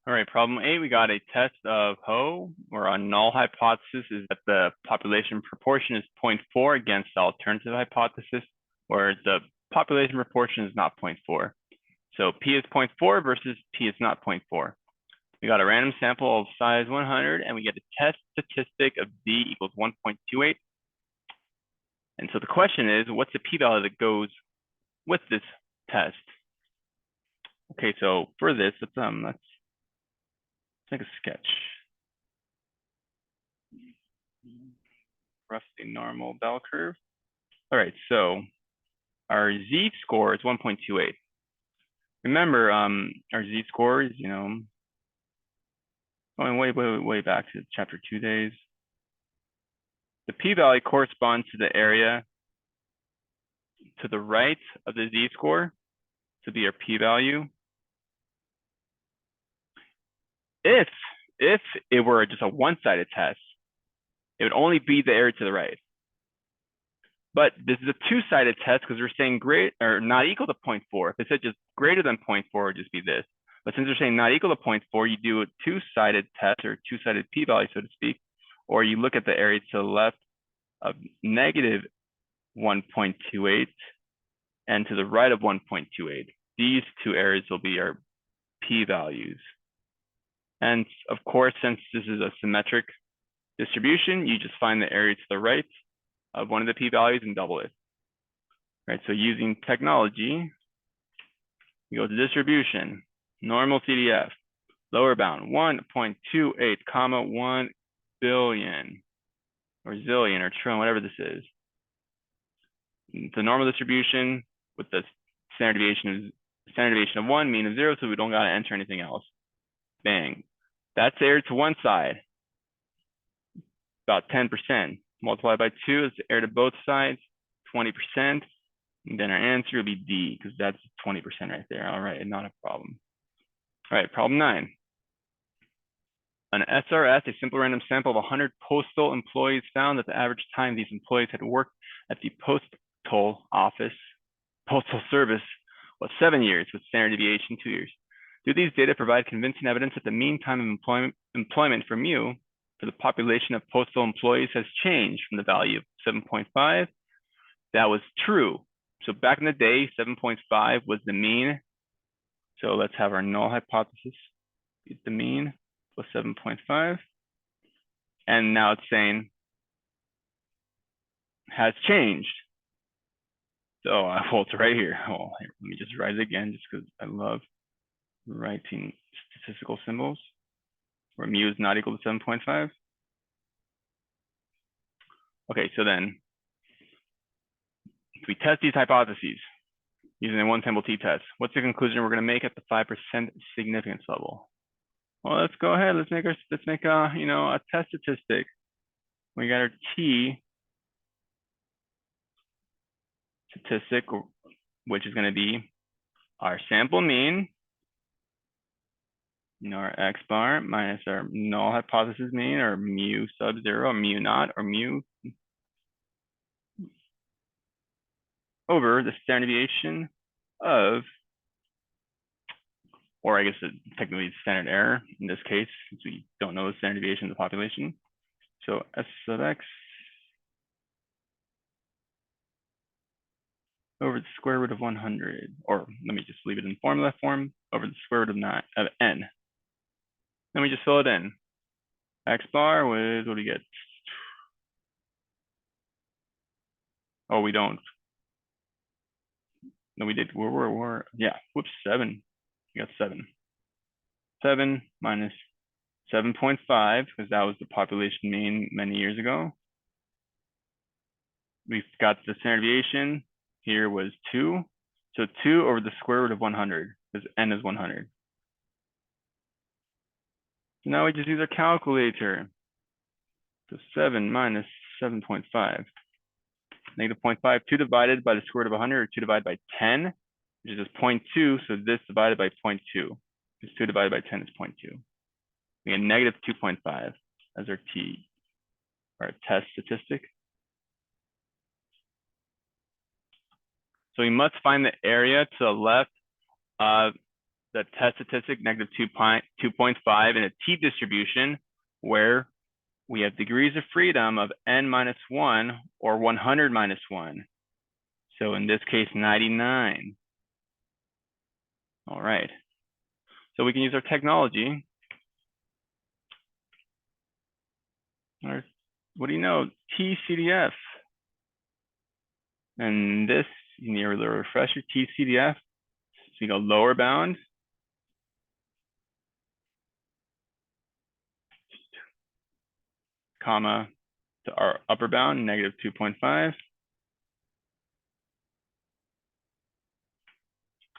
All right, problem 8, we got a test of Ho, where our null hypothesis is that the population proportion is 0.4 against the alternative hypothesis, where the population proportion is not 0.4. So P is 0.4 versus P is not 0.4. We got a random sample of size 100, and we get a test statistic of Z equals 1.28. And so the question is, what's the p-value that goes with this test? Okay, so for this, let's make a sketch. Roughly normal bell curve. All right, so our Z score is 1.28. Remember, our Z score is, going way back to chapter 2 days. The p-value corresponds to the area to the right of the Z score to be our p-value. If it were just a one-sided test, it would only be the area to the right. But this is a two-sided test because we're saying great or not equal to 0.4. If it said just greater than 0.4, it would just be this. But since we're saying not equal to 0.4, you do a two-sided test or two-sided p-value, so to speak, or you look at the area to the left of negative 1.28 and to the right of 1.28. These two areas will be our p-values. And of course, since this is a symmetric distribution, you just find the area to the right of one of the p-values and double it. Right, so using technology, you go to distribution, normal CDF, lower bound 1.28 comma 1 billion or zillion or trillion, whatever this is. The normal distribution with the standard deviation of 1, mean of 0, so we don't gotta enter anything else. Bang. That's area to one side, about 10%. Multiplied by 2 is the area to both sides, 20%. And then our answer will be D, because that's 20% right there. All right, not a problem. All right, problem 9. An SRS, a simple random sample of 100 postal employees, found that the average time these employees had worked at the postal service was 7 years, with standard deviation 2 years. Do these data provide convincing evidence that the mean time of employment for mu for the population of postal employees has changed from the value of 7.5? That was true. So back in the day, 7.5 was the mean. So let's have our null hypothesis be the mean was 7.5. And now it's saying has changed. So well, it's right here. Oh, let me just write it again, just because I love writing statistical symbols where mu is not equal to 7.5. Okay, so then if we test these hypotheses using a one sample t-test, what's the conclusion we're going to make at the 5% significance level? Well, let's go ahead. Let's make a test statistic. We got our t statistic, which is going to be our sample mean, our x bar minus our null hypothesis mean, or mu sub 0, or mu naught, or mu over the standard deviation of, or I guess technically standard error in this case, since we don't know the standard deviation of the population. So S sub x over the square root of 100, or let me just leave it in formula form, over the square root of n. Then we just fill it in. X bar with, what do we get? Oh, we don't. No, we did. Yeah, whoops, 7. We got 7. 7 minus 7.5, because that was the population mean many years ago. We've got the standard deviation. Here was 2. So 2 over the square root of 100, because n is 100. So now we just use our calculator. So 7 minus 7.5. Negative 0.5, 2 divided by the square root of 100, or 2 divided by 10, which is just 0.2. So this divided by 0.2, because 2 divided by 10 is 0.2. We get negative 2.5 as our t, our test statistic. So we must find the area to the left of the test statistic, negative 2.5 in a t distribution where we have degrees of freedom of n minus 1 or 100 minus 1. So in this case, 99. All right. So we can use our technology. What do you know? TCDF. And this, you need a little refresher, TCDF. So you go lower bound. Comma to our upper bound, negative 2.5.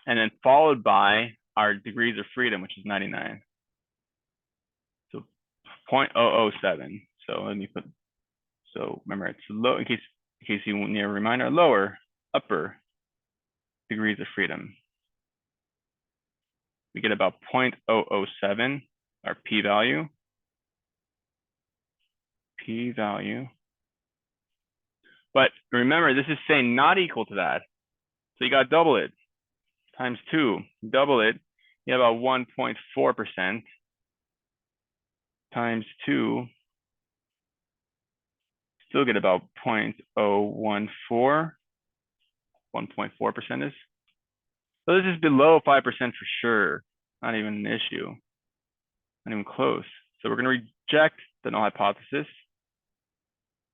And then followed by our degrees of freedom, which is 99. So 0.007. So let me put, so remember it's low, in case you need a reminder, lower, upper degrees of freedom. We get about 0.007, our p-value. P-value. But remember, this is saying not equal to that. So you got to double it. Times 2, double it, you have about 1.4%. Times 2, still get about 0.014, 1.4% is. So this is below 5% for sure. Not even an issue. Not even close. So we're going to reject the null hypothesis.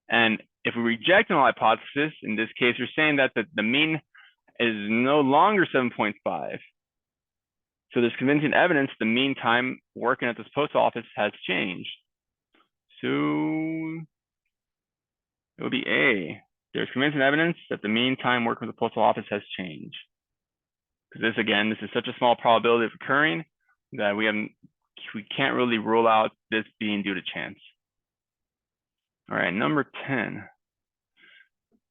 And if we reject the null hypothesis, in this case, we're saying that the mean is no longer 7.5. So there's convincing evidence the mean time working at this post office has changed. So it would be A. There's convincing evidence that the mean time working with the postal office has changed. Because this, again, this is such a small probability of occurring that we can't really rule out this being due to chance. All right, number 10.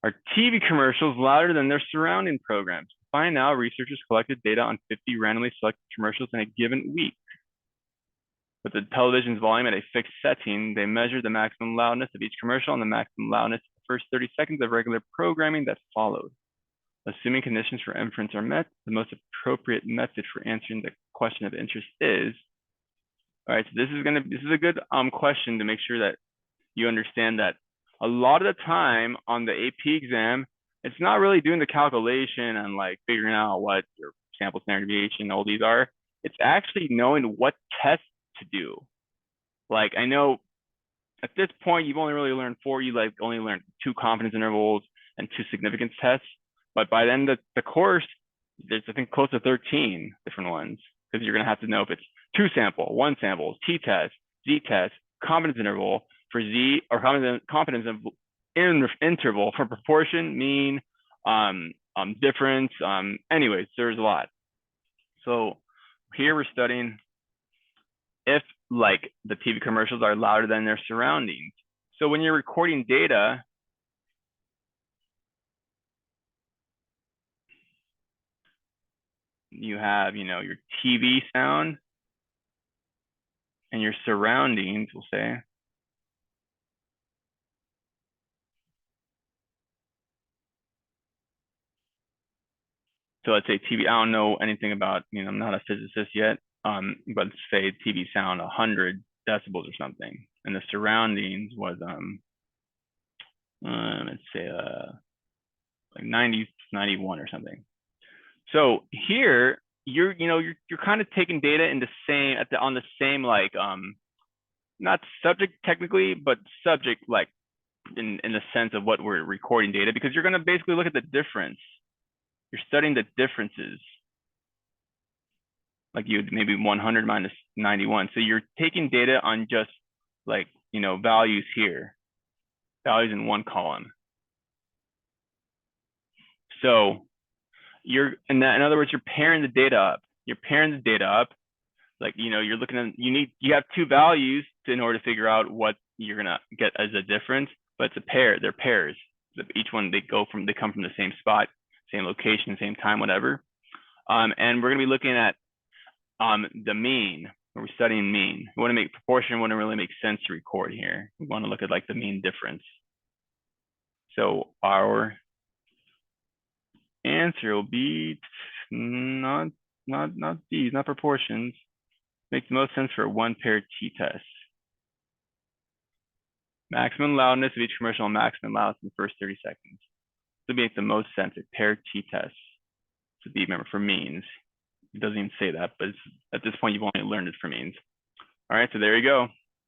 Are TV commercials louder than their surrounding programs? To find out, researchers collected data on 50 randomly selected commercials in a given week. With the television's volume at a fixed setting, they measured the maximum loudness of each commercial and the maximum loudness of the first 30 seconds of regular programming that followed. Assuming conditions for inference are met, the most appropriate method for answering the question of interest is, all right, so this is a good question to make sure that you understand that a lot of the time on the AP exam, it's not really doing the calculation and like figuring out what your sample standard deviation, all these are. It's actually knowing what tests to do. Like I know at this point, you've only really learned only learned 2 confidence intervals and 2 significance tests. But by the end of the course, there's I think close to 13 different ones because you're gonna have to know if it's 2 sample, 1 sample, t-test, z-test, confidence interval for z, or confidence interval for proportion, mean, difference. Anyways, there's a lot. So here we're studying if like the TV commercials are louder than their surroundings. So when you're recording data, you have, your TV sound and your surroundings, we'll say. So let's say TV, I don't know anything about, I'm not a physicist yet, but let's say TV sound 100 decibels or something. And the surroundings was, let's say like 90, 91 or something. So here you're kind of taking data in the same on the same like not subject technically, but subject like in the sense of what we're recording data, because you're going to basically look at the difference. You're studying the differences. Like you maybe 100 minus 91. So you're taking data on just like, values here, values in one column. So in other words, you're pairing the data up. You're pairing the data up. Like, you're looking at, you have 2 values in order to figure out what you're going to get as a difference, but it's a pair, they're pairs. Each one, they come from the same spot, same location, same time, whatever. And we're going to be looking at the mean, where we're studying mean. We want to make proportion, wouldn't really make sense to record here. We want to look at like the mean difference. So our answer will be not not these, not proportions. Makes the most sense for a one-pair t-test. Maximum loudness of each commercial and maximum loudness in the first 30 seconds. This would make the most sense, a paired t-test. To be, remember, for means. It doesn't even say that, but at this point, you've only learned it for means. All right, so there you go.